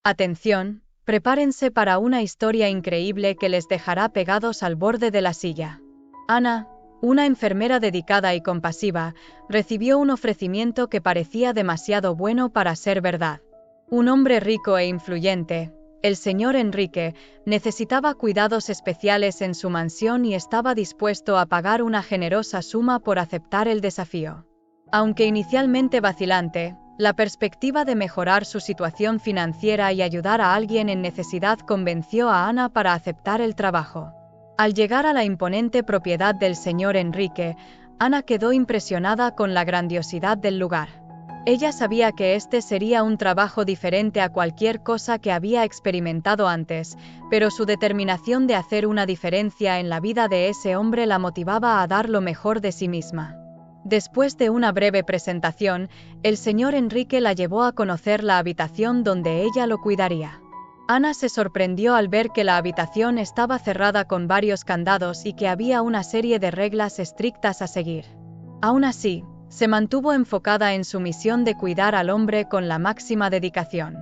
Atención, prepárense para una historia increíble que les dejará pegados al borde de la silla. Ana, una enfermera dedicada y compasiva, recibió un ofrecimiento que parecía demasiado bueno para ser verdad. Un hombre rico e influyente, el señor Enrique, necesitaba cuidados especiales en su mansión y estaba dispuesto a pagar una generosa suma por aceptar el desafío. Aunque inicialmente vacilante, la perspectiva de mejorar su situación financiera y ayudar a alguien en necesidad convenció a Ana para aceptar el trabajo. Al llegar a la imponente propiedad del señor Enrique, Ana quedó impresionada con la grandiosidad del lugar. Ella sabía que este sería un trabajo diferente a cualquier cosa que había experimentado antes, pero su determinación de hacer una diferencia en la vida de ese hombre la motivaba a dar lo mejor de sí misma. Después de una breve presentación, el señor Enrique la llevó a conocer la habitación donde ella lo cuidaría. Ana se sorprendió al ver que la habitación estaba cerrada con varios candados y que había una serie de reglas estrictas a seguir. Aún así, se mantuvo enfocada en su misión de cuidar al hombre con la máxima dedicación.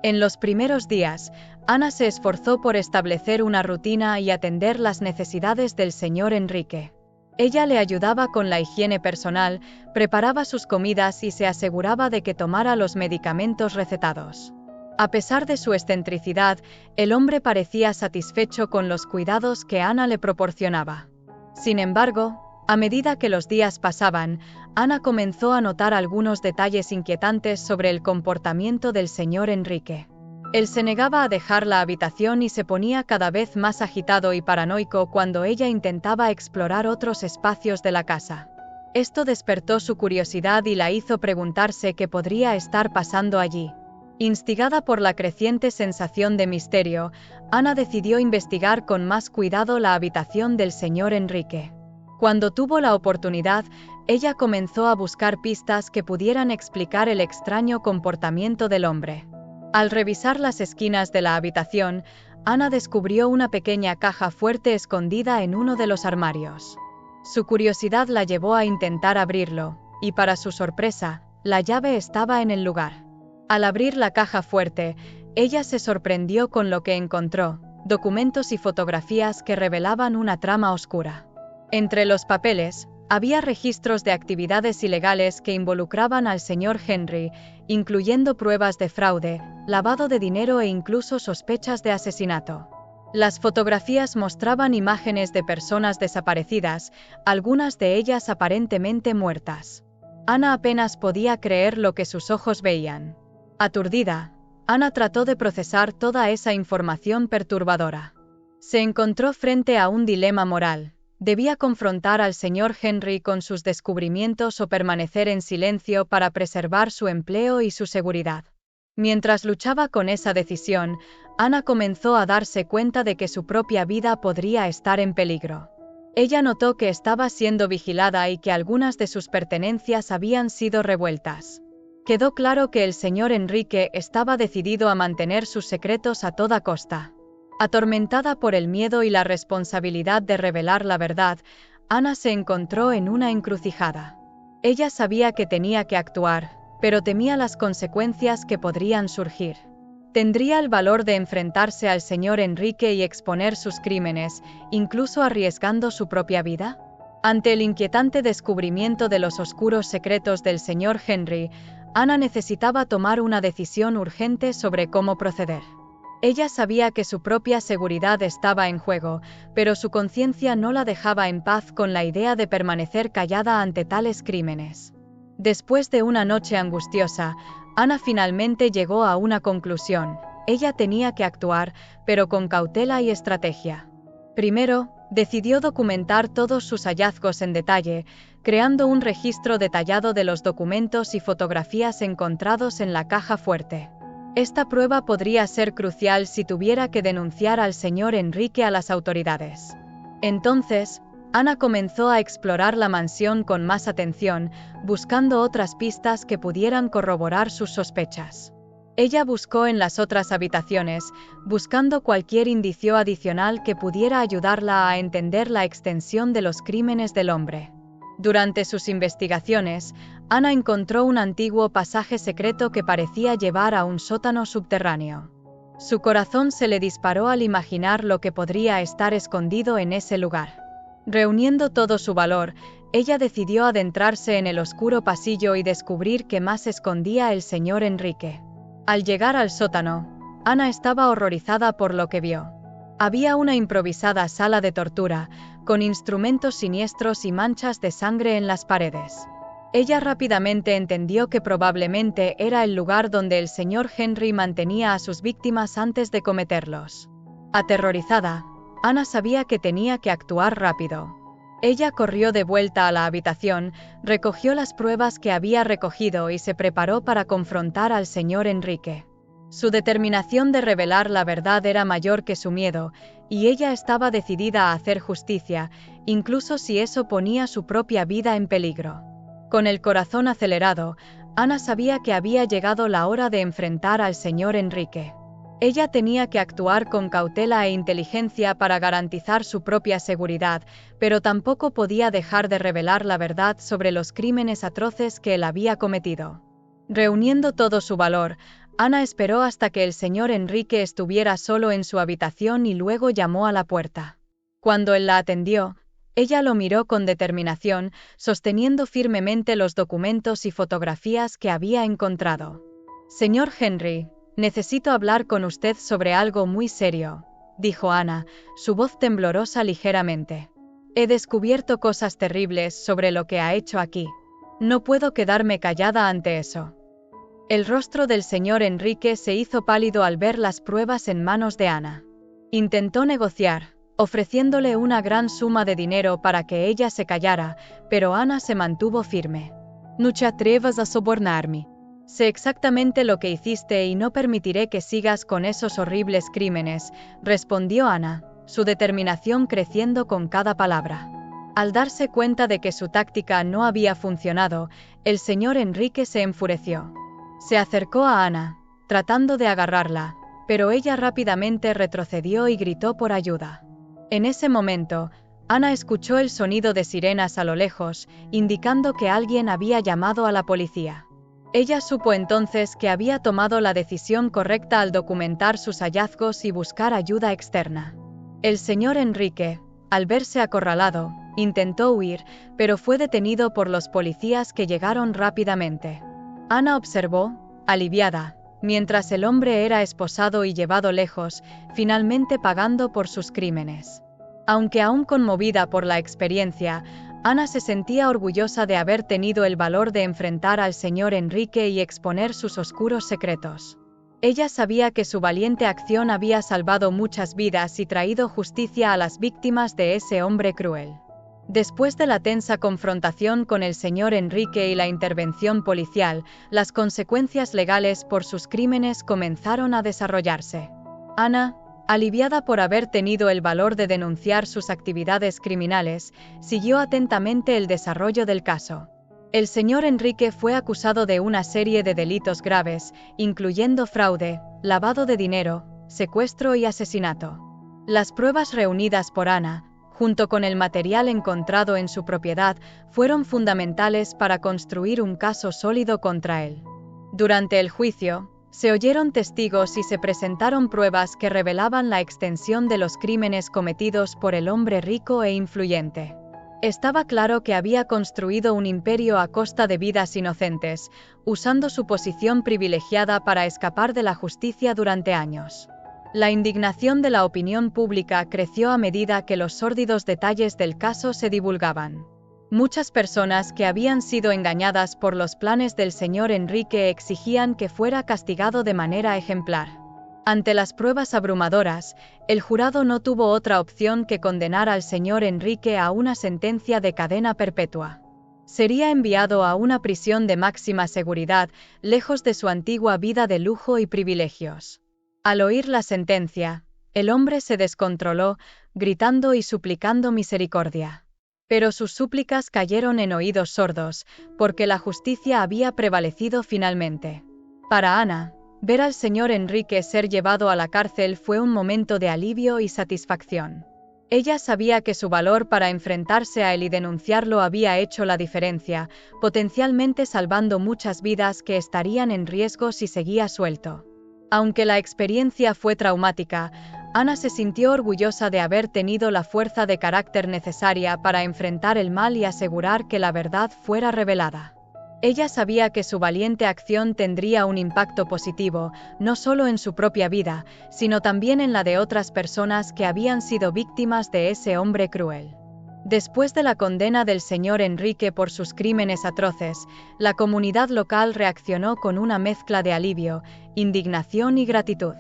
En los primeros días, Ana se esforzó por establecer una rutina y atender las necesidades del señor Enrique. Ella le ayudaba con la higiene personal, preparaba sus comidas y se aseguraba de que tomara los medicamentos recetados. A pesar de su excentricidad, el hombre parecía satisfecho con los cuidados que Ana le proporcionaba. Sin embargo, a medida que los días pasaban, Ana comenzó a notar algunos detalles inquietantes sobre el comportamiento del señor Enrique. Él se negaba a dejar la habitación y se ponía cada vez más agitado y paranoico cuando ella intentaba explorar otros espacios de la casa. Esto despertó su curiosidad y la hizo preguntarse qué podría estar pasando allí. Instigada por la creciente sensación de misterio, Ana decidió investigar con más cuidado la habitación del señor Enrique. Cuando tuvo la oportunidad, ella comenzó a buscar pistas que pudieran explicar el extraño comportamiento del hombre. Al revisar las esquinas de la habitación, Ana descubrió una pequeña caja fuerte escondida en uno de los armarios. Su curiosidad la llevó a intentar abrirlo, y para su sorpresa, la llave estaba en el lugar. Al abrir la caja fuerte, ella se sorprendió con lo que encontró: documentos y fotografías que revelaban una trama oscura. Entre los papeles, había registros de actividades ilegales que involucraban al señor Henry, incluyendo pruebas de fraude, lavado de dinero e incluso sospechas de asesinato. Las fotografías mostraban imágenes de personas desaparecidas, algunas de ellas aparentemente muertas. Ana apenas podía creer lo que sus ojos veían. Aturdida, Ana trató de procesar toda esa información perturbadora. Se encontró frente a un dilema moral. Debía confrontar al señor Henry con sus descubrimientos o permanecer en silencio para preservar su empleo y su seguridad. Mientras luchaba con esa decisión, Ana comenzó a darse cuenta de que su propia vida podría estar en peligro. Ella notó que estaba siendo vigilada y que algunas de sus pertenencias habían sido revueltas. Quedó claro que el señor Enrique estaba decidido a mantener sus secretos a toda costa. Atormentada por el miedo y la responsabilidad de revelar la verdad, Ana se encontró en una encrucijada. Ella sabía que tenía que actuar, pero temía las consecuencias que podrían surgir. ¿Tendría el valor de enfrentarse al señor Enrique y exponer sus crímenes, incluso arriesgando su propia vida? Ante el inquietante descubrimiento de los oscuros secretos del señor Henry, Ana necesitaba tomar una decisión urgente sobre cómo proceder. Ella sabía que su propia seguridad estaba en juego, pero su conciencia no la dejaba en paz con la idea de permanecer callada ante tales crímenes. Después de una noche angustiosa, Ana finalmente llegó a una conclusión: ella tenía que actuar, pero con cautela y estrategia. Primero, decidió documentar todos sus hallazgos en detalle, creando un registro detallado de los documentos y fotografías encontrados en la caja fuerte. Esta prueba podría ser crucial si tuviera que denunciar al señor Enrique a las autoridades. Entonces, Ana comenzó a explorar la mansión con más atención, buscando otras pistas que pudieran corroborar sus sospechas. Ella buscó en las otras habitaciones, buscando cualquier indicio adicional que pudiera ayudarla a entender la extensión de los crímenes del hombre. Durante sus investigaciones, Ana encontró un antiguo pasaje secreto que parecía llevar a un sótano subterráneo. Su corazón se le disparó al imaginar lo que podría estar escondido en ese lugar. Reuniendo todo su valor, ella decidió adentrarse en el oscuro pasillo y descubrir qué más escondía el señor Enrique. Al llegar al sótano, Ana estaba horrorizada por lo que vio. Había una improvisada sala de tortura, con instrumentos siniestros y manchas de sangre en las paredes. Ella rápidamente entendió que probablemente era el lugar donde el señor Henry mantenía a sus víctimas antes de cometerlos. Aterrorizada, Ana sabía que tenía que actuar rápido. Ella corrió de vuelta a la habitación, recogió las pruebas que había recogido y se preparó para confrontar al señor Enrique. Su determinación de revelar la verdad era mayor que su miedo, y ella estaba decidida a hacer justicia, incluso si eso ponía su propia vida en peligro. Con el corazón acelerado, Ana sabía que había llegado la hora de enfrentar al señor Enrique. Ella tenía que actuar con cautela e inteligencia para garantizar su propia seguridad, pero tampoco podía dejar de revelar la verdad sobre los crímenes atroces que él había cometido. Reuniendo todo su valor, Ana esperó hasta que el señor Enrique estuviera solo en su habitación y luego llamó a la puerta. Cuando él la atendió, ella lo miró con determinación, sosteniendo firmemente los documentos y fotografías que había encontrado. «Señor Henry, necesito hablar con usted sobre algo muy serio», dijo Ana, su voz temblorosa ligeramente. «He descubierto cosas terribles sobre lo que ha hecho aquí. No puedo quedarme callada ante eso». El rostro del señor Enrique se hizo pálido al ver las pruebas en manos de Ana. Intentó negociar, ofreciéndole una gran suma de dinero para que ella se callara, pero Ana se mantuvo firme. «No te atrevas a sobornarme. Sé exactamente lo que hiciste y no permitiré que sigas con esos horribles crímenes», respondió Ana, su determinación creciendo con cada palabra. Al darse cuenta de que su táctica no había funcionado, el señor Enrique se enfureció. Se acercó a Ana, tratando de agarrarla, pero ella rápidamente retrocedió y gritó por ayuda. En ese momento, Ana escuchó el sonido de sirenas a lo lejos, indicando que alguien había llamado a la policía. Ella supo entonces que había tomado la decisión correcta al documentar sus hallazgos y buscar ayuda externa. El señor Enrique, al verse acorralado, intentó huir, pero fue detenido por los policías que llegaron rápidamente. Ana observó, aliviada, mientras el hombre era esposado y llevado lejos, finalmente pagando por sus crímenes. Aunque aún conmovida por la experiencia, Ana se sentía orgullosa de haber tenido el valor de enfrentar al señor Enrique y exponer sus oscuros secretos. Ella sabía que su valiente acción había salvado muchas vidas y traído justicia a las víctimas de ese hombre cruel. Después de la tensa confrontación con el señor Enrique y la intervención policial, las consecuencias legales por sus crímenes comenzaron a desarrollarse. Ana, aliviada por haber tenido el valor de denunciar sus actividades criminales, siguió atentamente el desarrollo del caso. El señor Enrique fue acusado de una serie de delitos graves, incluyendo fraude, lavado de dinero, secuestro y asesinato. Las pruebas reunidas por Ana, junto con el material encontrado en su propiedad, fueron fundamentales para construir un caso sólido contra él. Durante el juicio, se oyeron testigos y se presentaron pruebas que revelaban la extensión de los crímenes cometidos por el hombre rico e influyente. Estaba claro que había construido un imperio a costa de vidas inocentes, usando su posición privilegiada para escapar de la justicia durante años. La indignación de la opinión pública creció a medida que los sórdidos detalles del caso se divulgaban. Muchas personas que habían sido engañadas por los planes del señor Enrique exigían que fuera castigado de manera ejemplar. Ante las pruebas abrumadoras, el jurado no tuvo otra opción que condenar al señor Enrique a una sentencia de cadena perpetua. Sería enviado a una prisión de máxima seguridad, lejos de su antigua vida de lujo y privilegios. Al oír la sentencia, el hombre se descontroló, gritando y suplicando misericordia. Pero sus súplicas cayeron en oídos sordos, porque la justicia había prevalecido finalmente. Para Ana, ver al señor Enrique ser llevado a la cárcel fue un momento de alivio y satisfacción. Ella sabía que su valor para enfrentarse a él y denunciarlo había hecho la diferencia, potencialmente salvando muchas vidas que estarían en riesgo si seguía suelto. Aunque la experiencia fue traumática, Ana se sintió orgullosa de haber tenido la fuerza de carácter necesaria para enfrentar el mal y asegurar que la verdad fuera revelada. Ella sabía que su valiente acción tendría un impacto positivo, no solo en su propia vida, sino también en la de otras personas que habían sido víctimas de ese hombre cruel. Después de la condena del señor Enrique por sus crímenes atroces, la comunidad local reaccionó con una mezcla de alivio, indignación y gratitud.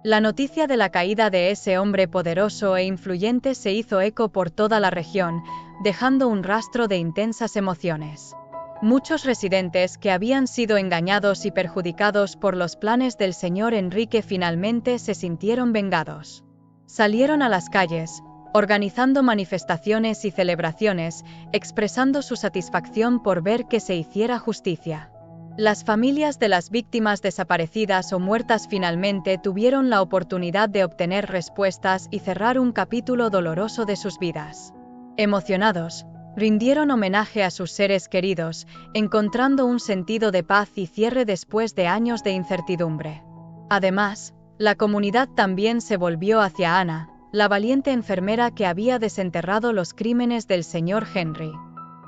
La noticia de la caída de ese hombre poderoso e influyente se hizo eco por toda la región, dejando un rastro de intensas emociones. Muchos residentes que habían sido engañados y perjudicados por los planes del señor Enrique finalmente se sintieron vengados. Salieron a las calles, organizando manifestaciones y celebraciones, expresando su satisfacción por ver que se hiciera justicia. Las familias de las víctimas desaparecidas o muertas finalmente tuvieron la oportunidad de obtener respuestas y cerrar un capítulo doloroso de sus vidas. Emocionados, rindieron homenaje a sus seres queridos, encontrando un sentido de paz y cierre después de años de incertidumbre. Además, la comunidad también se volvió hacia Ana, la valiente enfermera que había desenterrado los crímenes del señor Henry.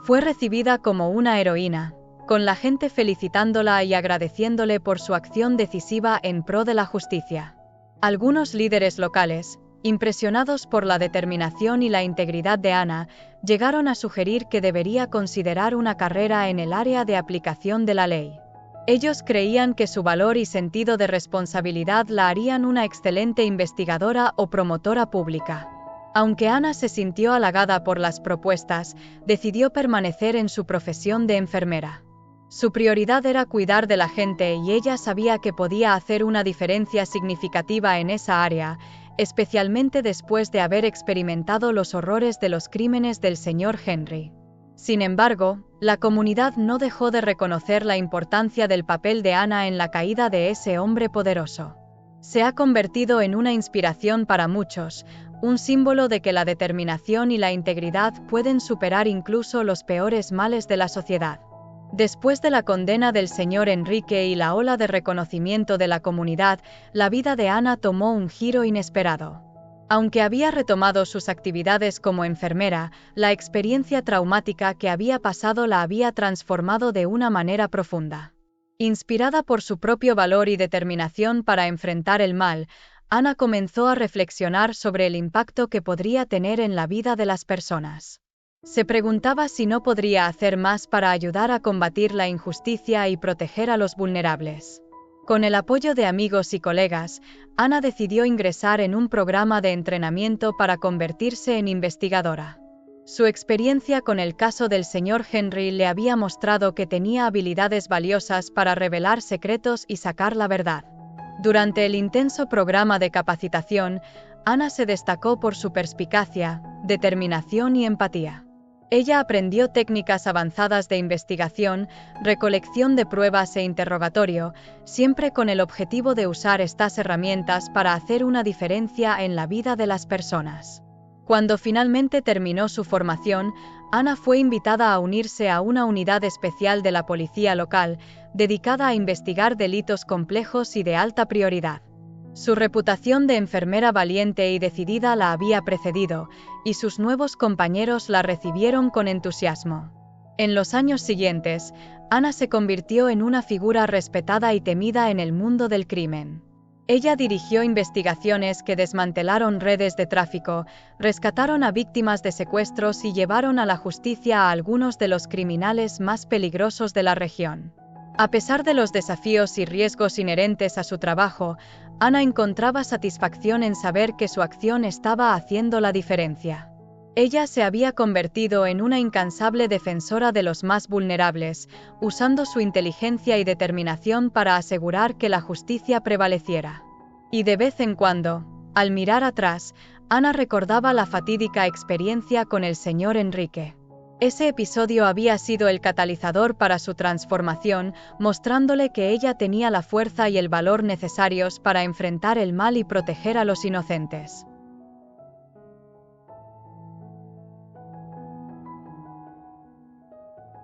Fue recibida como una heroína, con la gente felicitándola y agradeciéndole por su acción decisiva en pro de la justicia. Algunos líderes locales, impresionados por la determinación y la integridad de Ana, llegaron a sugerir que debería considerar una carrera en el área de aplicación de la ley. Ellos creían que su valor y sentido de responsabilidad la harían una excelente investigadora o promotora pública. Aunque Ana se sintió halagada por las propuestas, decidió permanecer en su profesión de enfermera. Su prioridad era cuidar de la gente y ella sabía que podía hacer una diferencia significativa en esa área, especialmente después de haber experimentado los horrores de los crímenes del señor Henry. Sin embargo, la comunidad no dejó de reconocer la importancia del papel de Ana en la caída de ese hombre poderoso. Se ha convertido en una inspiración para muchos, un símbolo de que la determinación y la integridad pueden superar incluso los peores males de la sociedad. Después de la condena del señor Enrique y la ola de reconocimiento de la comunidad, la vida de Ana tomó un giro inesperado. Aunque había retomado sus actividades como enfermera, la experiencia traumática que había pasado la había transformado de una manera profunda. Inspirada por su propio valor y determinación para enfrentar el mal, Ana comenzó a reflexionar sobre el impacto que podría tener en la vida de las personas. Se preguntaba si no podría hacer más para ayudar a combatir la injusticia y proteger a los vulnerables. Con el apoyo de amigos y colegas, Ana decidió ingresar en un programa de entrenamiento para convertirse en investigadora. Su experiencia con el caso del señor Henry le había mostrado que tenía habilidades valiosas para revelar secretos y sacar la verdad. Durante el intenso programa de capacitación, Ana se destacó por su perspicacia, determinación y empatía. Ella aprendió técnicas avanzadas de investigación, recolección de pruebas e interrogatorio, siempre con el objetivo de usar estas herramientas para hacer una diferencia en la vida de las personas. Cuando finalmente terminó su formación, Ana fue invitada a unirse a una unidad especial de la policía local, dedicada a investigar delitos complejos y de alta prioridad. Su reputación de enfermera valiente y decidida la había precedido, y sus nuevos compañeros la recibieron con entusiasmo. En los años siguientes, Ana se convirtió en una figura respetada y temida en el mundo del crimen. Ella dirigió investigaciones que desmantelaron redes de tráfico, rescataron a víctimas de secuestros y llevaron a la justicia a algunos de los criminales más peligrosos de la región. A pesar de los desafíos y riesgos inherentes a su trabajo, Ana encontraba satisfacción en saber que su acción estaba haciendo la diferencia. Ella se había convertido en una incansable defensora de los más vulnerables, usando su inteligencia y determinación para asegurar que la justicia prevaleciera. Y de vez en cuando, al mirar atrás, Ana recordaba la fatídica experiencia con el señor Enrique. Ese episodio había sido el catalizador para su transformación, mostrándole que ella tenía la fuerza y el valor necesarios para enfrentar el mal y proteger a los inocentes.